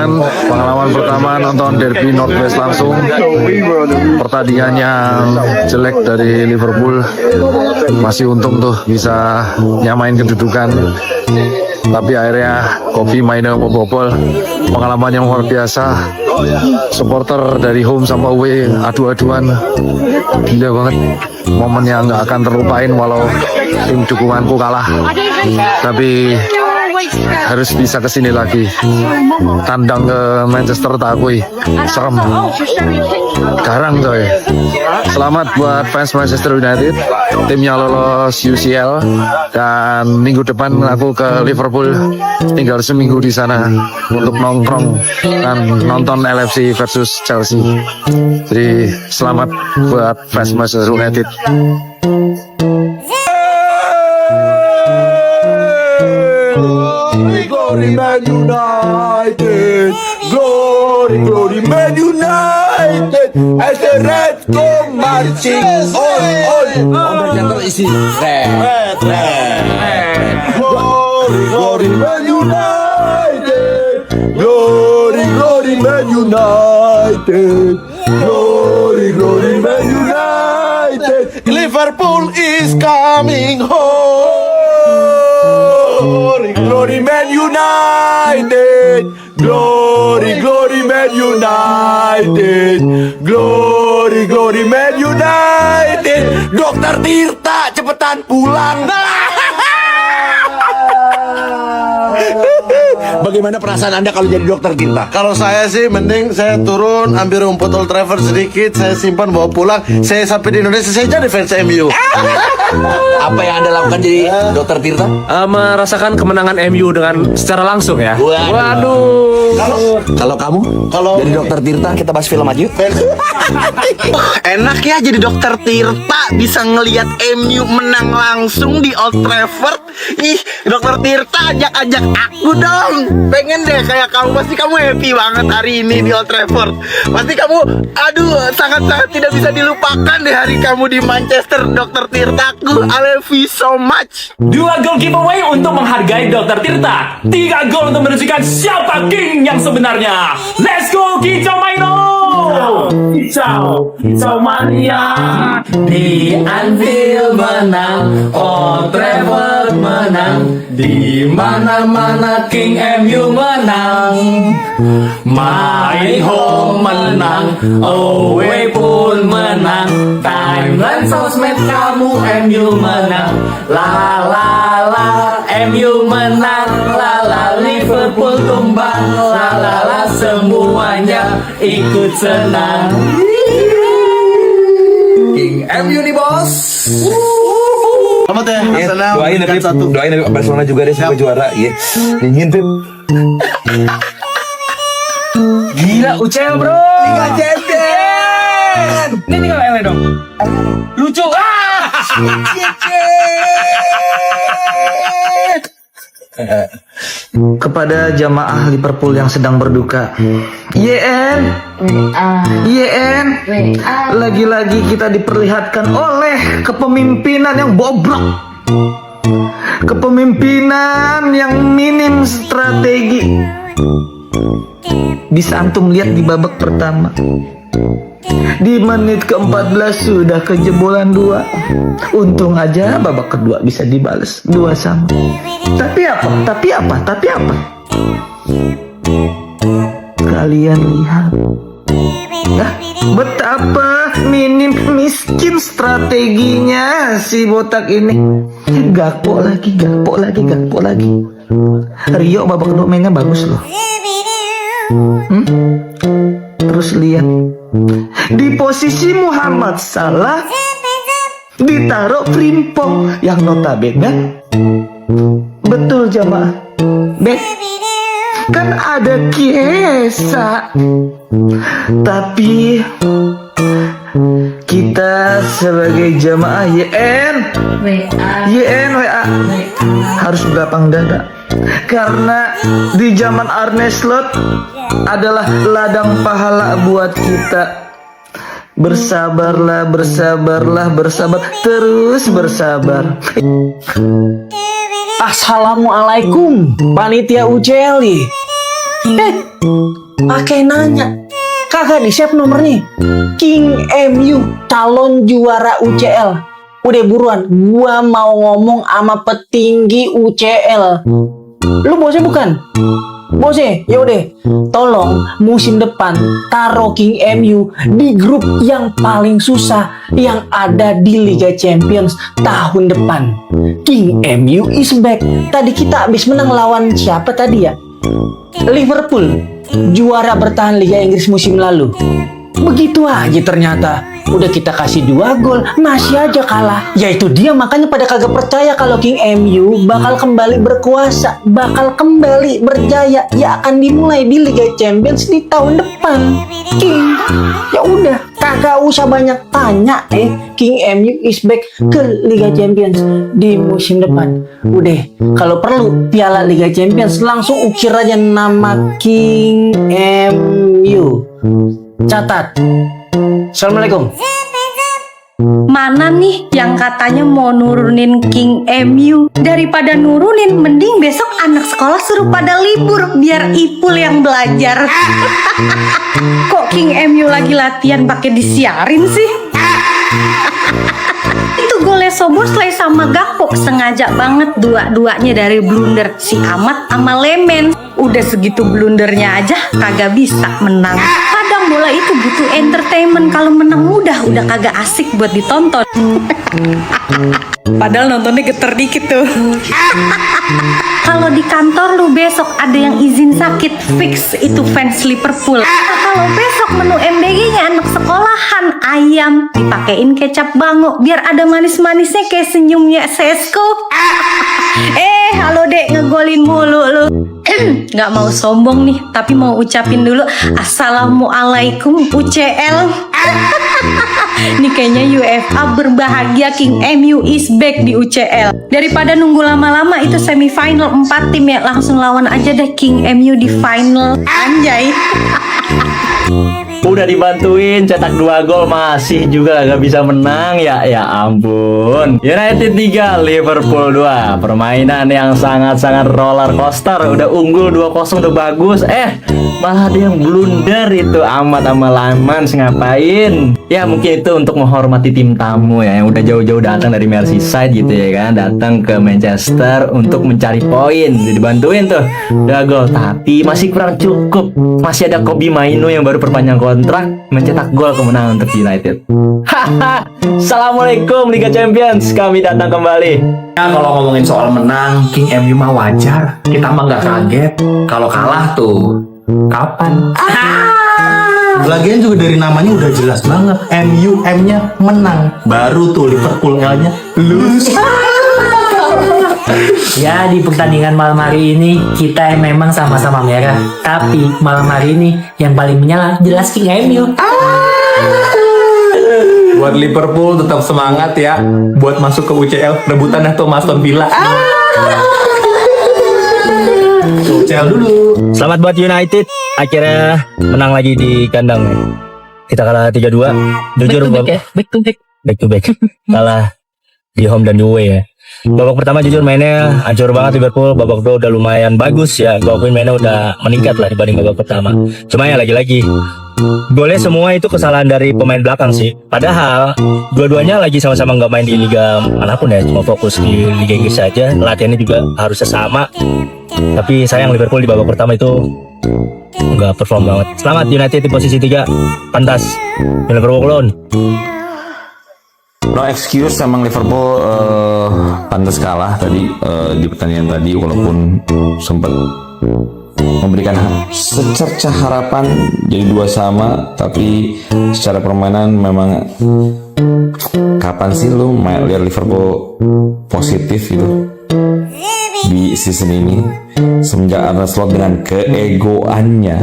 Yen, pengalaman pertama nonton derby Northwest langsung. Pertandingannya jelek dari Liverpool. Masih untung tuh bisa nyamain kedudukan. Tapi akhirnya Kopi mainnya membobol. Pengalaman yang luar biasa. Supporter dari home sama away adu-aduan. Gila banget. Momen yang nggak akan terlupain walau tim dukunganku kalah. Tapi harus bisa kesini lagi. Tandang ke Manchester tak akui. Serem. Garang coy. Selamat buat fans Manchester United. Timnya lolos UCL. Dan minggu depan aku ke Liverpool. Tinggal seminggu di sana untuk nongkrong dan nonton LFC versus Chelsea. Jadi selamat buat fans Manchester United. Glory Man United, glory Man United, as the Reds go marching on. Isi red. Glory Man United, glory Man United, glory Man United. Liverpool is coming home. Glory Man United, glory Man United, glory Man United. Dokter Tirta cepetan pulang. Bagaimana perasaan Anda kalau jadi dokter Tirta? Kalau saya sih mending saya turun ambil rumput Old Trafford sedikit, saya simpan bawa pulang, saya sampai di Indonesia saya jadi fans MU. Apa yang Anda lakukan jadi dokter Tirta? Merasakan kemenangan MU dengan secara langsung ya. Waduh. Kalau kamu? Kalau jadi dokter Tirta kita bahas film aja yuk. Enak ya jadi dokter Tirta, bisa ngelihat MU menang langsung di Old Trafford. Ih, dokter Tirta ajak aku dong. Pengen deh kayak kamu, pasti kamu happy banget hari ini di Old Trafford. Pasti kamu, aduh, sangat-sangat tidak bisa dilupakan deh hari kamu di Manchester, dokter Tirtaku. I love you so much. 2 gol giveaway untuk menghargai dokter Tirta. 3 gol untuk menunjukkan siapa king yang sebenarnya. Let's go Kicau Maino. Kicau mania. Di Anfield menang, Old Trafford menang, di mana-mana King MU menang. My home menang, away pun menang. Timeline sosmed kamu MU menang. La la la, MU menang. La la, Liverpool tumbang. La la la, semuanya ikut senang. King MU nih bos. Selamat ya, Arsenal Doain peringkat Pip, 1. doain Barcelona juga deh sampai juara. Iya. Dingin Pip. Gila UCL bro. Liga Champion. Ini tinggal lele dong. Lucu. Kepada jamaah Liverpool yang sedang berduka, YN, lagi-lagi kita diperlihatkan oleh kepemimpinan yang bobrok, kepemimpinan yang minim strategi. Bisa antum lihat di babak pertama. Di menit ke-14 sudah kejebolan 2. Untung aja babak kedua bisa dibales 2-2. Tapi apa? Kalian lihat betapa minim miskin strateginya si botak ini. Gakpo lagi. Rio babak kedua mainnya bagus loh. Terus lihat di posisi Muhammad Salah ditaruh Frimpong yang notabene betul jamaah back kan ada Kiesa, tapi kita sebagai jamaah YN WA harus berlapang dada karena di zaman Arne Slot adalah ladang pahala buat kita. Bersabarlah, terus bersabar. Assalamualaikum panitia UCL. Pakai nanya. Kagak di save nomornya. King MU calon juara UCL. Udah buruan, gua mau ngomong sama petinggi UCL. Lu bosnya bukan? Bosnya, yaudah, tolong musim depan taruh King MU di grup yang paling susah yang ada di Liga Champions tahun depan. King MU is back. Tadi kita habis menang lawan siapa tadi ya? Liverpool, juara bertahan Liga Inggris musim lalu. Begitu aja ternyata. Udah kita kasih 2 gol, masih aja kalah. Ya itu dia, makanya pada kagak percaya kalau King MU bakal kembali berkuasa, bakal kembali berjaya. Ya akan dimulai di Liga Champions di tahun depan. King, ya udah, kagak usah banyak tanya. King MU is back ke Liga Champions di musim depan. Udah, kalau perlu Piala Liga Champions langsung ukir aja nama King MU. Catat. Assalamualaikum. Mana nih yang katanya mau nurunin King MU? Daripada nurunin, mending besok anak sekolah suruh pada libur biar Ipul yang belajar. Kok King MU lagi latihan pakai disiarin sih? Itu golnya Szoboszlai sama Gakpo sengaja banget dua-duanya dari blunder si Ahmad sama Lemen. Udah segitu blundernya aja kagak bisa menang. Kadang bola itu butuh entertainment, kalau menang udah kagak asik buat ditonton. Padahal nontonnya geter dikit tuh. Kalau di kantor lu besok ada yang izin sakit, fix itu fans Liverpool. Kalau besok menu MBG-nya anak sekolahan, ayam dipakein kecap bango biar ada manis-manisnya kayak senyumnya Sesko. Halo dek, ngegolin mulu lu. Nggak mau sombong nih, tapi mau ucapin dulu Assalamualaikum UCL. Nih kayaknya UEFA berbahagia, King MU is back di UCL. Daripada nunggu lama-lama itu semifinal 4 tim ya, langsung lawan aja deh King MU di final. Anjay. Udah dibantuin cetak 2 gol masih juga gak bisa menang ya ampun. United 3 Liverpool 2. Permainan yang sangat-sangat roller coaster. Udah unggul 2-0 udah bagus. Malah ada yang blunder itu Ahmad sama Lamans ngapain? Ya mungkin itu untuk menghormati tim tamu ya yang udah jauh-jauh datang dari Merseyside gitu ya kan, datang ke Manchester untuk mencari poin. Dibantuin tuh 2 gol tapi masih kurang cukup. Masih ada Kobbie Mainoo yang baru perpanjang kontrak mencetak gol kemenangan untuk United. Assalamualaikum Liga Champions, kami datang kembali. Ya, kalau ngomongin soal menang, King MU mah wajar. Kita mah nggak kaget. Kalau kalah tuh, kapan? Lagian juga dari namanya udah jelas banget. MU, M-nya menang. Baru tuh Liverpool L-nya lose. Ya di pertandingan malam hari ini kita memang sama-sama merah, tapi malam hari ini yang paling menyala jelas King MU. Buat Liverpool tetap semangat ya, buat masuk ke UCL rebutan dah tuh Aston Villa. UCL dulu. Selamat buat United, akhirnya menang lagi di kandang. Kita kalah 3-2. Jujur back to back. Kalah di home dan di away ya. Babak pertama jujur mainnya hancur banget Liverpool. Babak kedua udah lumayan bagus ya, gue akuin mainnya udah meningkat lah dibanding babak pertama. Cuma ya lagi-lagi golnya semua itu kesalahan dari pemain belakang sih. Padahal dua-duanya lagi sama-sama nggak main di liga manapun ya, cuma fokus di Liga Inggris saja. Latihannya juga harusnya sama. Tapi sayang Liverpool di babak pertama itu nggak perform banget. Selamat United di posisi 3, pantas Liverpool on. No excuse, emang Liverpool pantas kalah tadi di pertandingan tadi, walaupun sempat memberikan secercah harapan jadi 2-2, tapi secara permainan memang kapan sih lu lihat Liverpool positif gitu di season ini semenjak Arne Slot dengan keegoannya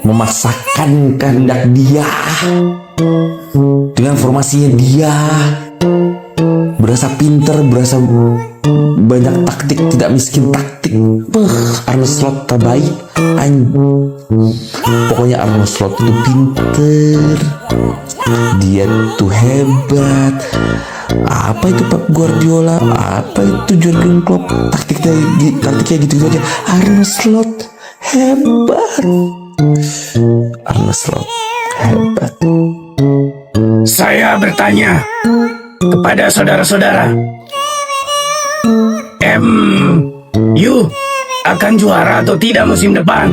memaksakan kehendak dia dengan formasinya dia, berasa pinter, berasa banyak taktik, tidak miskin taktik. Arne Slot terbaik. Pokoknya Arne Slot itu pinter, dia tuh hebat. Apa itu Pep Guardiola? Apa itu Jurgen Klopp? Taktiknya gitu aja. Arne Slot hebat. Arne Slot hebat. Saya bertanya kepada saudara-saudara, MU akan juara atau tidak musim depan?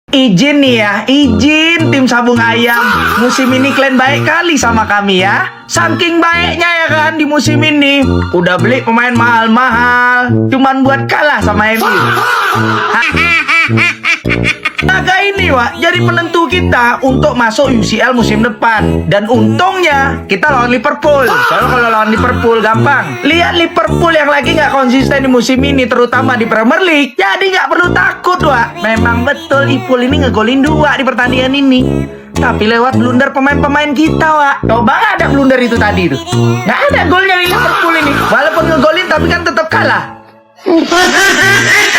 Izin nih ya, izin tim sabung ayam. Musim ini kalian baik kali sama kami ya. Saking baiknya ya kan di musim ini. Udah beli pemain mahal-mahal, cuman buat kalah sama MU. Laga ini Wak jadi penentu kita untuk masuk UCL musim depan. Dan untungnya kita lawan Liverpool. Kalau lawan Liverpool gampang. Lihat Liverpool yang lagi nggak konsisten di musim ini, terutama di Premier League. Jadi nggak perlu takut Wak. Memang betul Ipul ini ngegolin 2 di pertandingan ini, tapi lewat blunder pemain-pemain kita Wak. Coba nggak ada blunder itu tadi tuh, nggak ada golnya di Liverpool ini. Walaupun ngegolin tapi kan tetap kalah.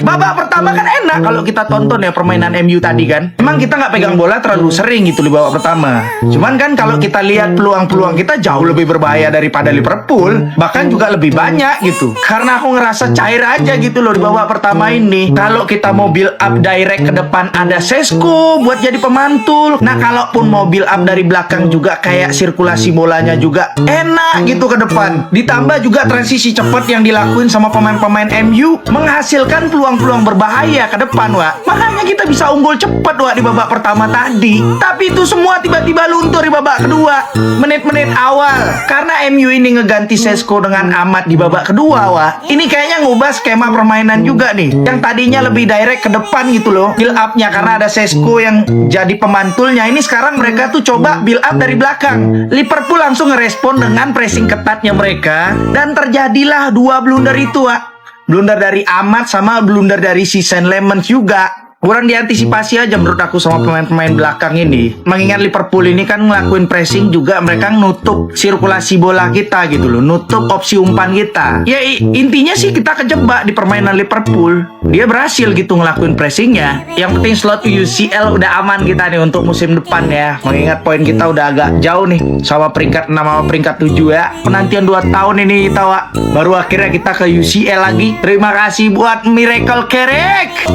Babak pertama kan enak kalau kita tonton ya permainan MU tadi kan. Emang kita nggak pegang bola terlalu sering gitu di babak pertama. Cuman kan kalau kita lihat peluang-peluang kita jauh lebih berbahaya daripada Liverpool. Bahkan juga lebih banyak gitu. Karena aku ngerasa cair aja gitu loh di babak pertama ini. Kalau kita mau build up direct ke depan ada Sesko buat jadi pemantul. Nah kalaupun mau build up dari belakang juga kayak sirkulasi bolanya juga enak gitu ke depan. Ditambah juga transisi cepat yang dilakuin sama pemain-pemain MU menghasilkan peluang-peluang berbahaya ke depan Wak. Makanya kita bisa unggul cepat Wak di babak pertama tadi. Tapi itu semua tiba-tiba luntur di babak kedua, menit-menit awal. Karena MU ini ngeganti Sesko dengan Ahmad di babak kedua Wak. Ini kayaknya ngubah skema permainan juga nih. Yang tadinya lebih direct ke depan gitu loh build up-nya, karena ada Sesko yang jadi pemantulnya. Ini sekarang mereka tuh coba build up dari belakang. Liverpool langsung ngerespon dengan pressing ketatnya mereka. Dan terjadilah 2 blunder itu Wak. Blunder dari Ahmad sama blunder dari si Saint Lemens juga. Kurang diantisipasi aja menurut aku sama pemain-pemain belakang ini. Mengingat Liverpool ini kan ngelakuin pressing juga, mereka nutup sirkulasi bola kita gitu loh, nutup opsi umpan kita. Ya intinya sih kita kejebak di permainan Liverpool. Dia berhasil gitu ngelakuin pressingnya. Yang penting slot UCL udah aman kita nih untuk musim depan ya. Mengingat poin kita udah agak jauh nih sama peringkat 6 sama peringkat 7 ya. Penantian 2 tahun ini kita Wak, baru akhirnya kita ke UCL lagi. Terima kasih buat Miracle Kerek.